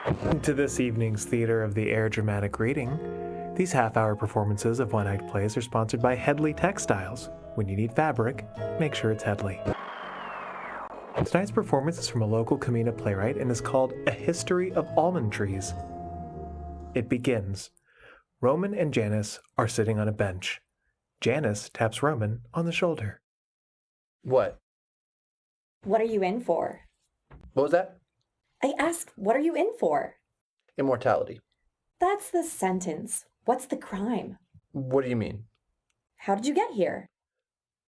To this evening's Theater of the Air dramatic reading, these half-hour performances of one-act plays are sponsored by Headley Textiles. When you need fabric, make sure it's Headley. Tonight's performance is from a local Camina playwright and is called A History of Almond Trees. It begins. Roman and Janice are sitting on a bench. Janice taps Roman on the shoulder. What? What are you in for? What was that? I asked, what are you in for? Immortality. That's the sentence. What's the crime? What do you mean? How did you get here?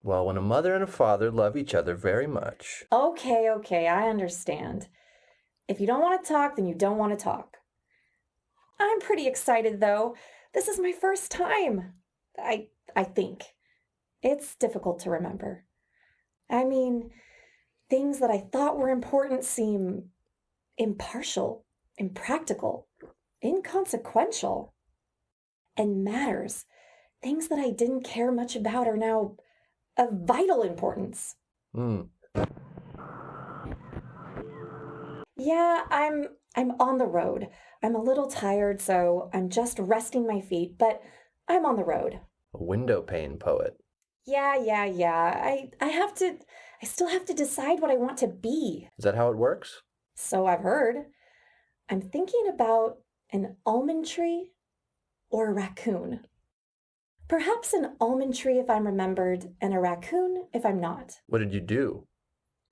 Well, when a mother and a father love each other very much. Okay, I understand. If you don't want to talk, then you don't want to talk. I'm pretty excited, though. This is my first time. I think. It's difficult to remember. I mean, things that I thought were important seem impartial, impractical, inconsequential. And matters, things that I didn't care much about, are now of vital importance. Yeah, I'm on the road. I'm a little tired, so I'm just resting my feet, but I'm on the road. A window pane poet. Yeah. I still have to decide what I want to be. Is that how it works? So I've heard. I'm thinking about an almond tree or a raccoon. Perhaps an almond tree if I'm remembered, and a raccoon if I'm not. What did you do?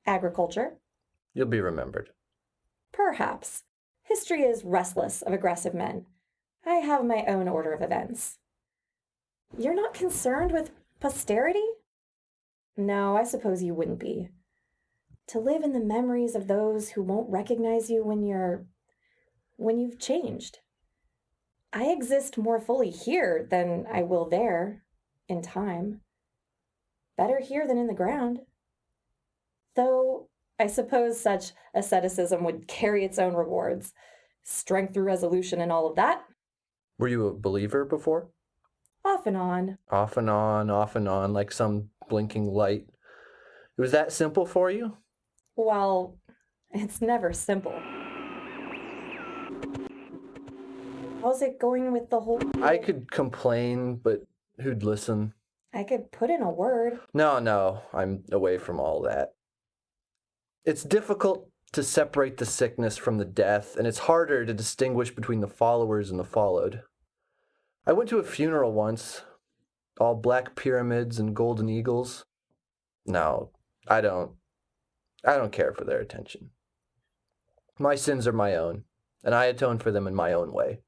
Agriculture? You'll be remembered. Perhaps. History is restless of aggressive men. I have my own order of events. You're not concerned with posterity? No, I suppose you wouldn't be. To live in the memories of those who won't recognize you when you've changed. I exist more fully here than I will there, in time. Better here than in the ground. Though I suppose such asceticism would carry its own rewards. Strength through resolution and all of that. Were you a believer before? Off and on. Off and on, like some blinking light. It was that simple for you? Well, it's never simple. How's it going with the whole... I could complain, but who'd listen? I could put in a word. No, I'm away from all that. It's difficult to separate the sickness from the death, and it's harder to distinguish between the followers and the followed. I went to a funeral once, all black pyramids and golden eagles. No, I don't care for their attention. My sins are my own, and I atone for them in my own way.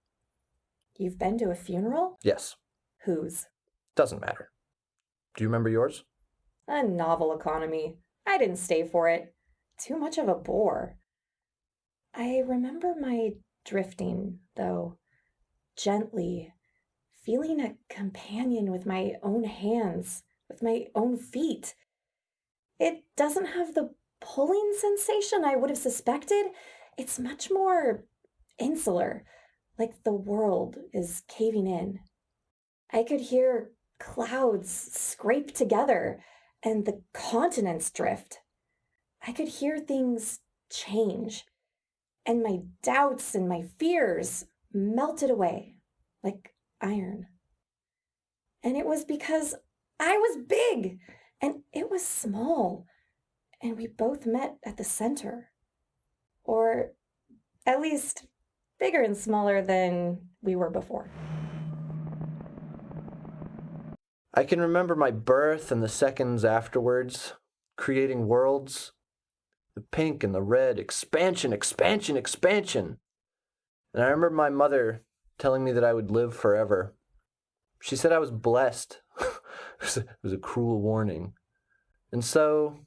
You've been to a funeral? Yes. Whose? Doesn't matter. Do you remember yours? A novel economy. I didn't stay for it. Too much of a bore. I remember my drifting, though, gently, feeling a companion with my own hands, with my own feet. It doesn't have the pulling sensation I would have suspected. It's much more insular, like the world is caving in. I could hear clouds scrape together and the continents drift. I could hear things change, and my doubts and my fears melted away like iron. And it was because I was big and it was small, and we both met at the center. Or at least bigger and smaller than we were before. I can remember my birth and the seconds afterwards, creating worlds. The pink and the red, expansion. And I remember my mother telling me that I would live forever. She said I was blessed. It was a cruel warning. And so,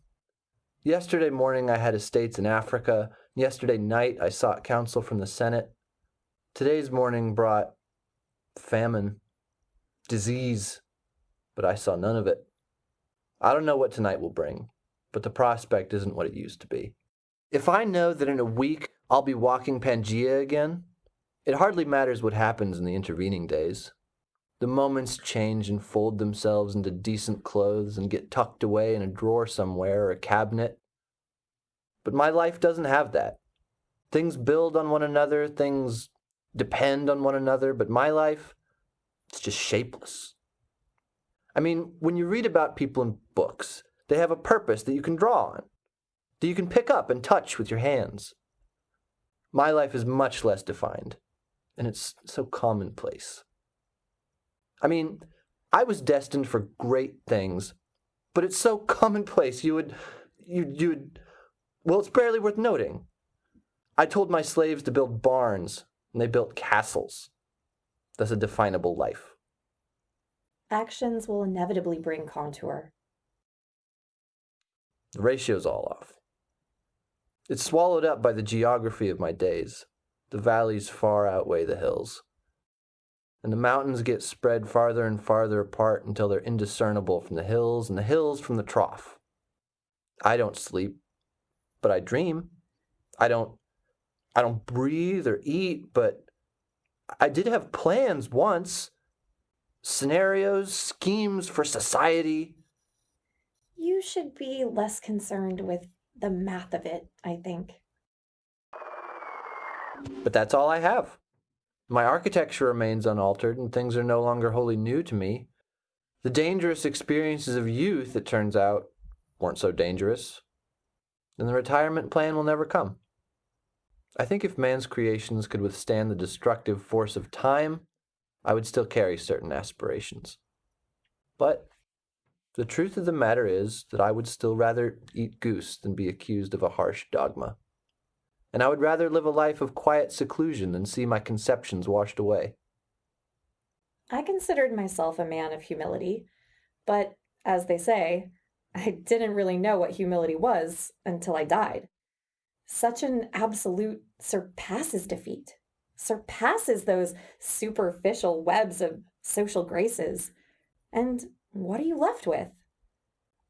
yesterday morning I had estates in Africa. Yesterday night I sought counsel from the Senate. Today's morning brought famine, disease, but I saw none of it. I don't know what tonight will bring, but the prospect isn't what it used to be. If I know that in a week I'll be walking Pangaea again, it hardly matters what happens in the intervening days. The moments change and fold themselves into decent clothes and get tucked away in a drawer somewhere or a cabinet. But my life doesn't have that. Things build on one another, things depend on one another, but my life, it's just shapeless. I mean, when you read about people in books, they have a purpose that you can draw on, that you can pick up and touch with your hands. My life is much less defined, and it's so commonplace. I mean, I was destined for great things, but it's so commonplace well, it's barely worth noting. I told my slaves to build barns, and they built castles. That's a definable life. Actions will inevitably bring contour. The ratio's all off. It's swallowed up by the geography of my days. The valleys far outweigh the hills. And the mountains get spread farther and farther apart until they're indiscernible from the hills and the hills from the trough. I don't sleep, but I dream. I don't breathe or eat, but I did have plans once. Scenarios, schemes for society. You should be less concerned with the math of it, I think. But that's all I have. My architecture remains unaltered, and things are no longer wholly new to me. The dangerous experiences of youth, it turns out, weren't so dangerous. And the retirement plan will never come. I think if man's creations could withstand the destructive force of time, I would still carry certain aspirations. But the truth of the matter is that I would still rather eat goose than be accused of a harsh dogma. And I would rather live a life of quiet seclusion than see my conceptions washed away. I considered myself a man of humility, but as they say, I didn't really know what humility was until I died. Such an absolute surpasses defeat, surpasses those superficial webs of social graces. And what are you left with?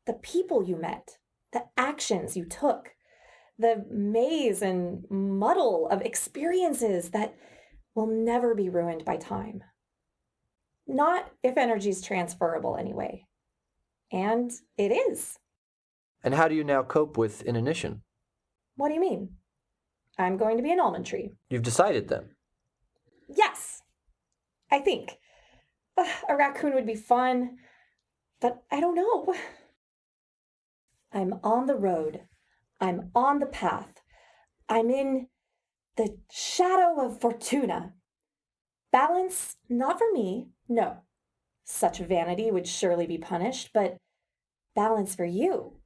The people you met, the actions you took, the maze and muddle of experiences that will never be ruined by time. Not if energy's transferable anyway. And it is. And how do you now cope with inanition? What do you mean? I'm going to be an almond tree. You've decided then? Yes, I think. A raccoon would be fun, but I don't know. I'm on the road. I'm on the path. I'm in the shadow of Fortuna. Balance, not for me, no. Such vanity would surely be punished, but balance for you.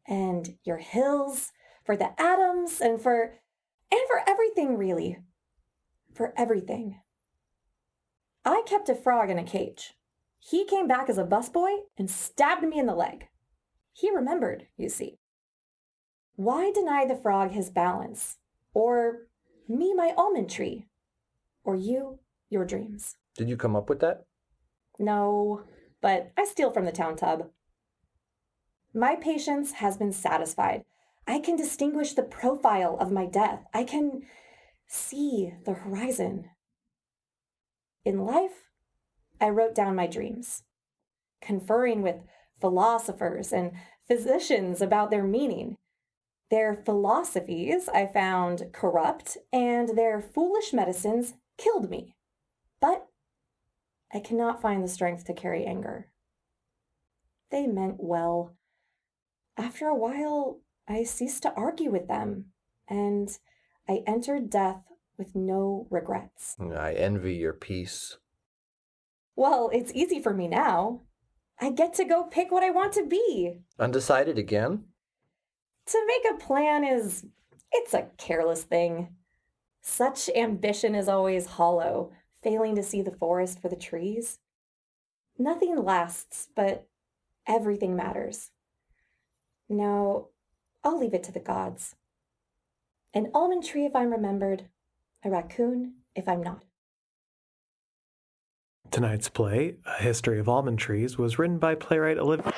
And your hills, for the atoms, and for everything, really. For everything. I kept a frog in a cage. He came back as a busboy and stabbed me in the leg. He remembered, you see. Why deny the frog his balance? Or me my almond tree? Or you your dreams? Did you come up with that? No, but I steal from the town tub. My patience has been satisfied. I can distinguish the profile of my death. I can see the horizon. In life, I wrote down my dreams, conferring with philosophers and physicians about their meaning. Their philosophies I found corrupt, and their foolish medicines killed me. But I cannot find the strength to carry anger. They meant well. After a while, I ceased to argue with them, and I entered death with no regrets. I envy your peace. Well, it's easy for me now. I get to go pick what I want to be. Undecided again? To make a plan it's a careless thing. Such ambition is always hollow, failing to see the forest for the trees. Nothing lasts, but everything matters. No, I'll leave it to the gods. An almond tree if I'm remembered, a raccoon if I'm not. Tonight's play, A History of Almond Trees, was written by playwright Olivia.